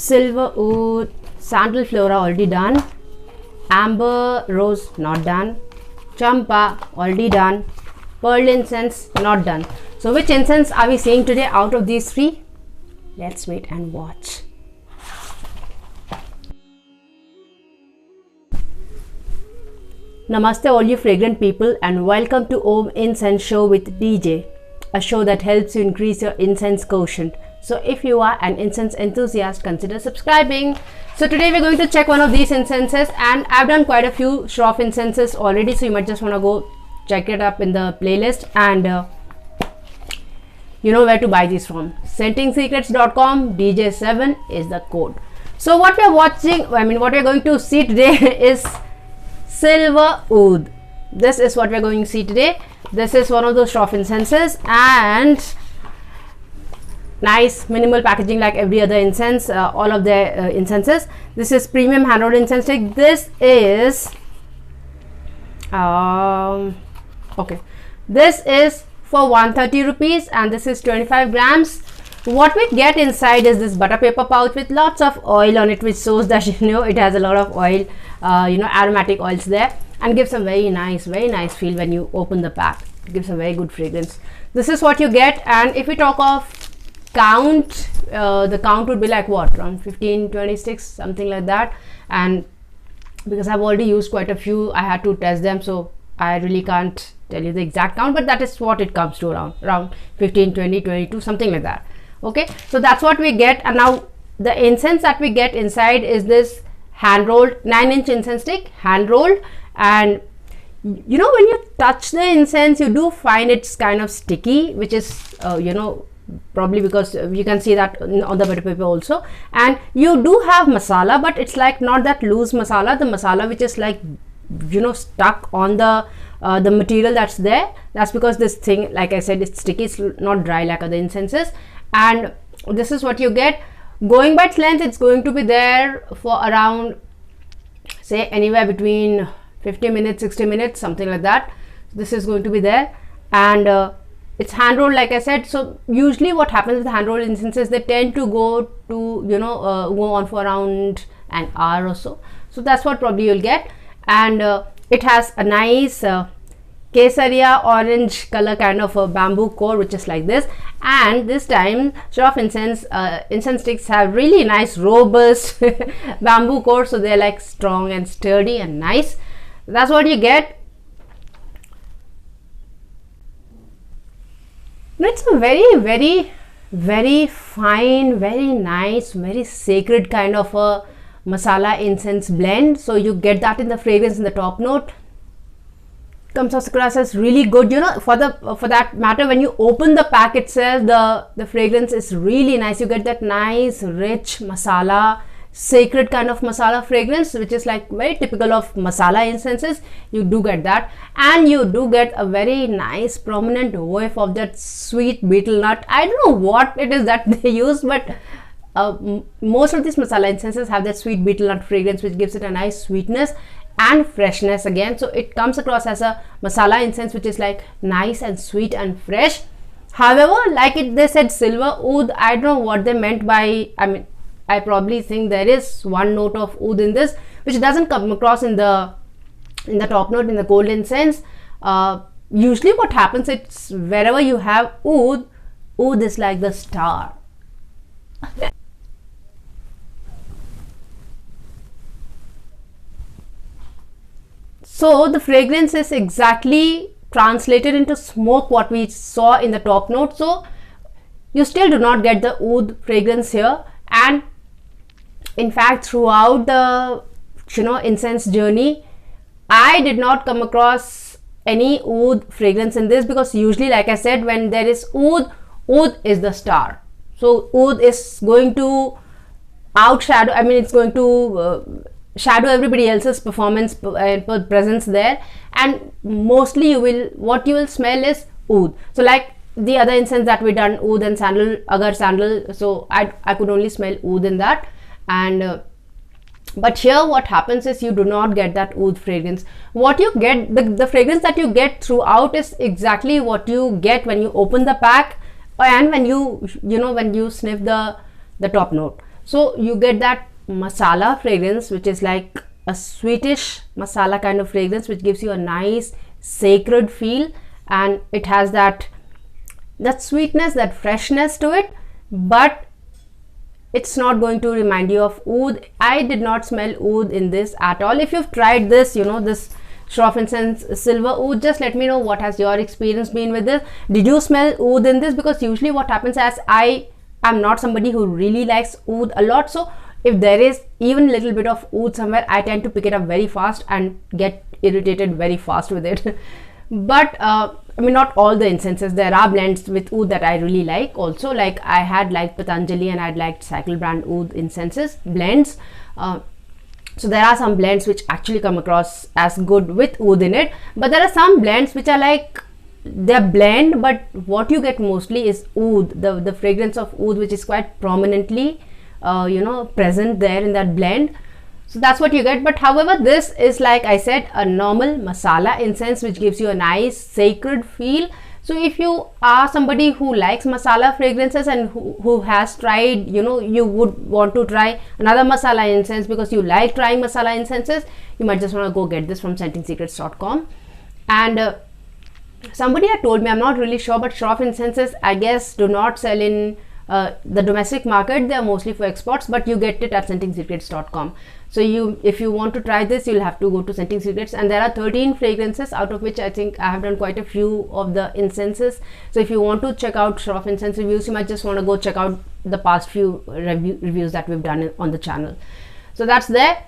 silver oud, sandal flora already done, amber rose not done, champa already done, pearl incense not done. So which incense are we seeing today out of these three? Let's wait and watch. Namaste all you fragrant people, and welcome to OUDH Incense Show with DJ, a show that helps you increase your incense quotient. So if you are an incense enthusiast, consider subscribing. So today we're going to check one of these incenses, and I've done quite a few SHROFF incenses already, so you might just want to go check it up in the playlist, and you know where to buy these from. Scentingsecrets.com, DJ7 is the code. So what we're what we're going to see today is silver oud. This is what we're going to see today. This is one of those SHROFF incenses, and nice minimal packaging like every other incense, all of their incenses. This is premium hand rolled incense stick. This is okay, this is for 130 rupees, and this is 25 grams. What we get inside is this butter paper pouch with lots of oil on it, which shows that it has a lot of oil, aromatic oils there, and gives a very nice feel when you open the pack. It gives a very good fragrance. This is what you get, and if we talk of count, the count would be like what, around 15, 26, something like that. And because I've already used quite a few, I had to test them, so I really can't tell you the exact count, but that is what it comes to, around 15, 20, 22, something like that. Okay, so that's what we get. And now the incense that we get inside is this hand rolled 9-inch incense stick, hand rolled. And when you touch the incense, you do find it's kind of sticky, which is probably because you can see that on the butter paper also. And you do have masala, but it's like not that loose masala, the masala which is like stuck on the material that's there. That's because this thing, like I said, it's sticky, it's not dry like other incenses. And this is what you get. Going by its length, it's going to be there for around, say, anywhere between 50 minutes, 60 minutes, something like that. This is going to be there, and it's hand rolled, like I said. So usually what happens with hand rolled incenses, they tend to go to go on for around an hour or so. So that's what probably you'll get. And it has a nice kesaria orange color kind of a bamboo core, which is like this. And this time SHROFF incense sticks have really nice robust bamboo core, so they're like strong and sturdy and nice. That's what you get. It's a very fine, very nice, very sacred kind of a masala incense blend. So you get that in the fragrance in the top note. Comes across as really good. For that matter, when you open the pack itself, the fragrance is really nice. You get that nice rich masala, sacred kind of masala fragrance, which is like very typical of masala incenses. You do get that, and you do get a very nice prominent whiff of that sweet betel nut. I don't know what it is that they use, but most of these masala incenses have that sweet betel nut fragrance, which gives it a nice sweetness and freshness again. So it comes across as a masala incense which is like nice and sweet and fresh. However, like they said silver oud, I don't know what they meant by, I probably think there is one note of oud in this which doesn't come across in the top note in the gold incense. Usually what happens, it's wherever you have oud is like the star. So the fragrance is exactly translated into smoke what we saw in the top note. So you still do not get the oud fragrance here. And in fact, throughout the incense journey, I did not come across any oud fragrance in this, because usually, like I said, when there is oud is the star. So oud is going to outshadow, it's going to shadow everybody else's performance presence there, and mostly what you will smell is oud. So like the other incense that we done, oud and sandal, agar sandal, so I could only smell oud in that. And but here what happens is you do not get that oud fragrance. What you get, the fragrance that you get throughout is exactly what you get when you open the pack and when you sniff the top note. So you get that masala fragrance, which is like a sweetish masala kind of fragrance, which gives you a nice sacred feel, and it has that sweetness, that freshness to it, but it's not going to remind you of oud. I did not smell oud in this at all. If you've tried this, you know, this SHROFF Incense Silver Oud, just let me know what has your experience been with this. Did you smell oud in this? Because usually what happens, as I am not somebody who really likes oud a lot, so if there is even a little bit of oud somewhere, I tend to pick it up very fast and get irritated very fast with it. But I mean, not all the incenses. There are blends with oud that I really like also. Like I had liked Patanjali and I'd liked Cycle brand oud incenses blends. So there are some blends which actually come across as good with oud in it, but there are some blends which are like, they're blend, but what you get mostly is oud, the fragrance of oud, which is quite prominently you know, present there in that blend. So that's what you get. But however, this is, like I said, a normal masala incense which gives you a nice sacred feel. So if you are somebody who likes masala fragrances and who has tried, you know, you would want to try another masala incense because you like trying masala incenses, you might just want to go get this from scentingsecrets.com. And somebody had told me, I'm not really sure, but SHROFF incenses, I guess, do not sell in the domestic market. They are mostly for exports, but you get it at scentingsecrets.com. So if you want to try this, you'll have to go to Scenting Secrets, and there are 13 fragrances, out of which I think I have done quite a few of the incenses. So if you want to check out SHROFF incense reviews, you might just want to go check out the past few reviews that we've done on the channel. So that's there.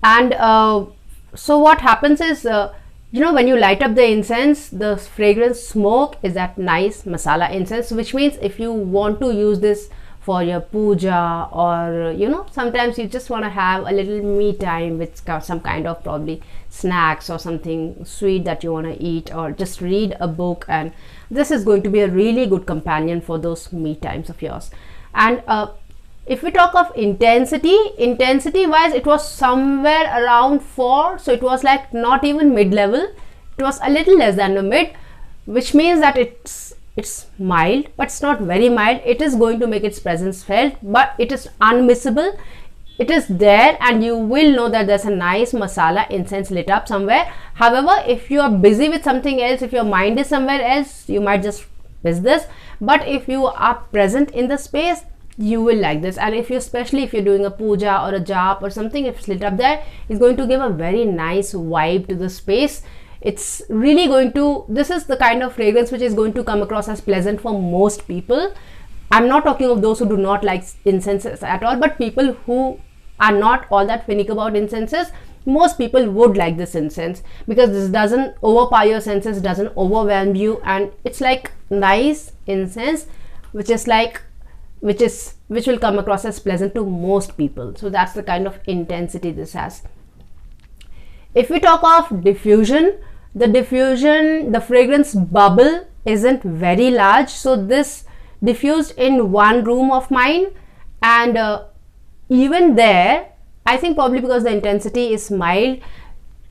And so what happens is, you know, when you light up the incense, the fragrance smoke is that nice masala incense, which means if you want to use this for your puja, or you know, sometimes you just want to have a little me time with some kind of probably snacks or something sweet that you want to eat, or just read a book, and this is going to be a really good companion for those me times of yours. And if we talk of intensity wise, it was somewhere around 4, so it was like not even mid-level, it was a little less than the mid, which means that it's mild, but it's not very mild. It is going to make its presence felt, but it is unmissable. It is there, and you will know that there's a nice masala incense lit up somewhere. However, if you are busy with something else, if your mind is somewhere else, you might just miss this. But if you are present in the space, you will like this. And if you, especially if you're doing a puja or a jap or something, if it's lit up there, it's going to give a very nice vibe to the space. It's really going to, this is the kind of fragrance which is going to come across as pleasant for most people. I'm not talking of those who do not like incenses at all, but people who are not all that finicky about incenses, most people would like this incense, because this doesn't overpower your senses, doesn't overwhelm you, and it's like nice incense which is like, which will come across as pleasant to most people. So that's the kind of intensity this has. If we talk of diffusion, the fragrance bubble isn't very large. So this diffused in one room of mine, and even there, I think probably because the intensity is mild,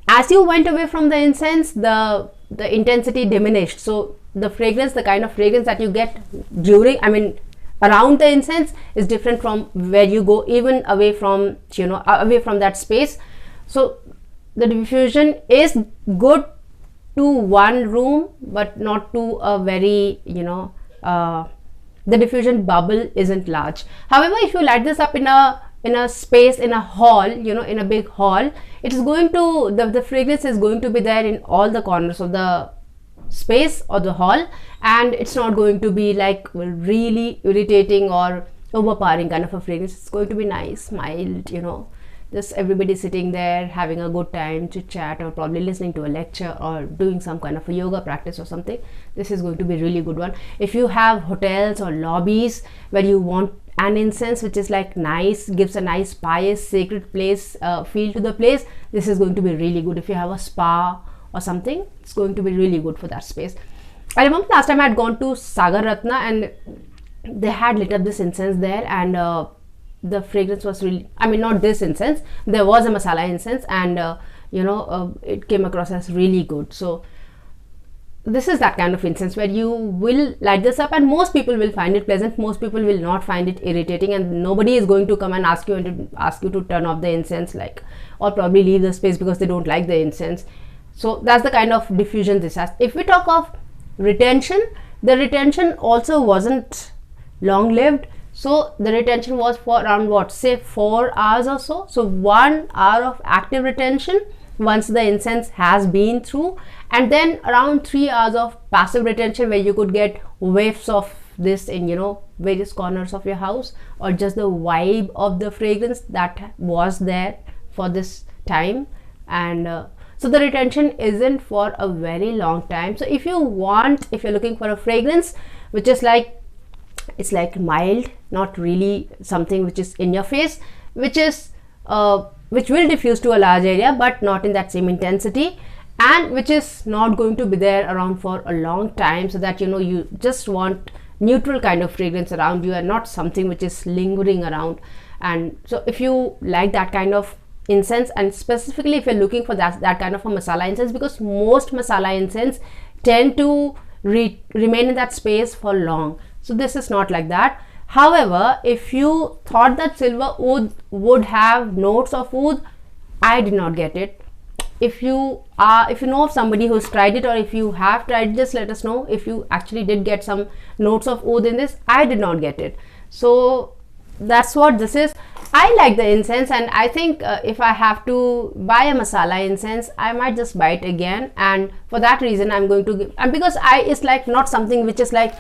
as you went away from the incense, the intensity diminished. So the fragrance, the kind of fragrance that you get during, I mean, around the incense is different from where you go, even away from, you know, away from that space. So the diffusion is good to one room, but not to a very, you know, the diffusion bubble isn't large. However, if you light this up in a space, in a hall, you know, in a big hall, it is going to, the fragrance is going to be there in all the corners of the space or the hall, and it's not going to be like really irritating or overpowering kind of a fragrance. It's going to be nice, mild, you know, just everybody sitting there having a good time, chit chat, or probably listening to a lecture or doing some kind of a yoga practice or something. This is going to be a really good one. If you have hotels or lobbies where you want an incense which is like nice, gives a nice pious sacred place feel to the place, this is going to be really good. If you have a spa or something, it's going to be really good for that space. I remember last time I had gone to Sagar Ratna and they had lit up this incense there, and the fragrance was really, I mean, not this incense, there was a masala incense, and you know, it came across as really good. So this is that kind of incense where you will light this up and most people will find it pleasant, most people will not find it irritating, and nobody is going to come and ask you to turn off the incense, like, or probably leave the space because they don't like the incense. So that's the kind of diffusion this has. If we talk of retention, the retention also wasn't long lived. So the retention was for around what, say 4 hours or so. So 1 hour of active retention once the incense has been through, and then around 3 hours of passive retention where you could get whiffs of this in, you know, various corners of your house, or just the vibe of the fragrance that was there for this time. And so the retention isn't for a very long time. So if you're looking for a fragrance which is like, it's like mild, not really something which is in your face, which will diffuse to a large area but not in that same intensity, and which is not going to be there around for a long time, so that, you know, you just want neutral kind of fragrance around you and not something which is lingering around. And so if you like that kind of incense, and specifically if you're looking for that kind of a masala incense, because most masala incense tend to remain in that space for long, so this is not like that. However, if you thought that silver oud would have notes of oud, I did not get it. If you know of somebody who's tried it, or if you have tried, just let us know if you actually did get some notes of oud in this. I did not get it. So that's what this is. I like the incense, and I think if I have to buy a masala incense, I might just buy it again. And for that reason, I'm going to give, and because it's like not something which is like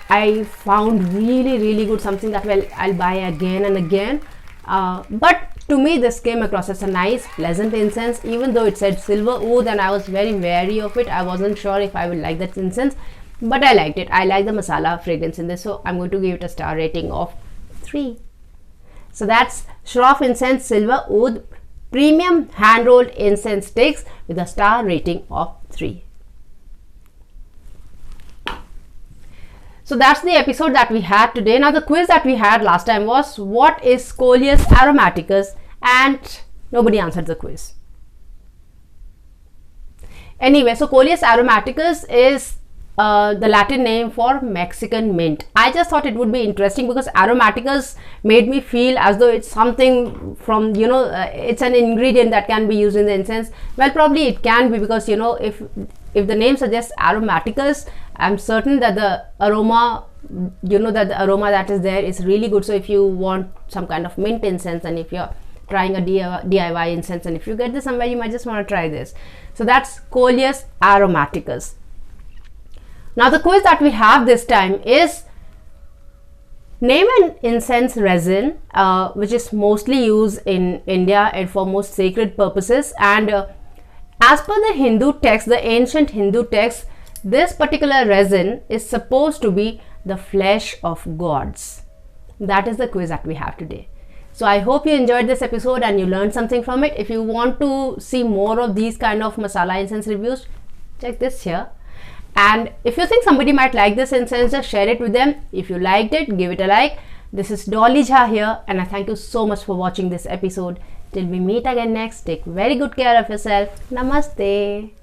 I found really good, something that, well, I'll buy again and again. But to me, this came across as a nice, pleasant incense, even though it said silver oud, and I was very wary of it. I wasn't sure if I would like that incense, but I liked it. I like the masala fragrance in this, so I'm going to give it a star rating of 3. So that's SHROFF Incense Silver Oud Premium Hand Rolled Incense Sticks with a star rating of 3. So that's the episode that we had today. Now the quiz that we had last time was, what is Coleus aromaticus? And nobody answered the quiz. Anyway, so Coleus aromaticus is the Latin name for Mexican mint. I just thought it would be interesting because aromaticus made me feel as though it's something from, you know, it's an ingredient that can be used in the incense. Well, probably it can be, because, you know, if the name suggests aromaticus, I'm certain that the aroma, you know, that the aroma that is there is really good. So if you want some kind of mint incense, and if you're trying a DIY incense, and if you get this somewhere, you might just want to try this. So that's Coleus aromaticus. Now the quiz that we have this time is, name an incense resin which is mostly used in India and for most sacred purposes. And as per the Hindu text, the ancient Hindu text, this particular resin is supposed to be the flesh of gods. That is the quiz that we have today. So I hope you enjoyed this episode and you learned something from it. If you want to see more of these kind of masala incense reviews, check this here. And if you think somebody might like this incense, just share it with them. If you liked it, give it a like. This is Dolly Jha here, and I thank you so much for watching this episode. Till we meet again next, take very good care of yourself. Namaste.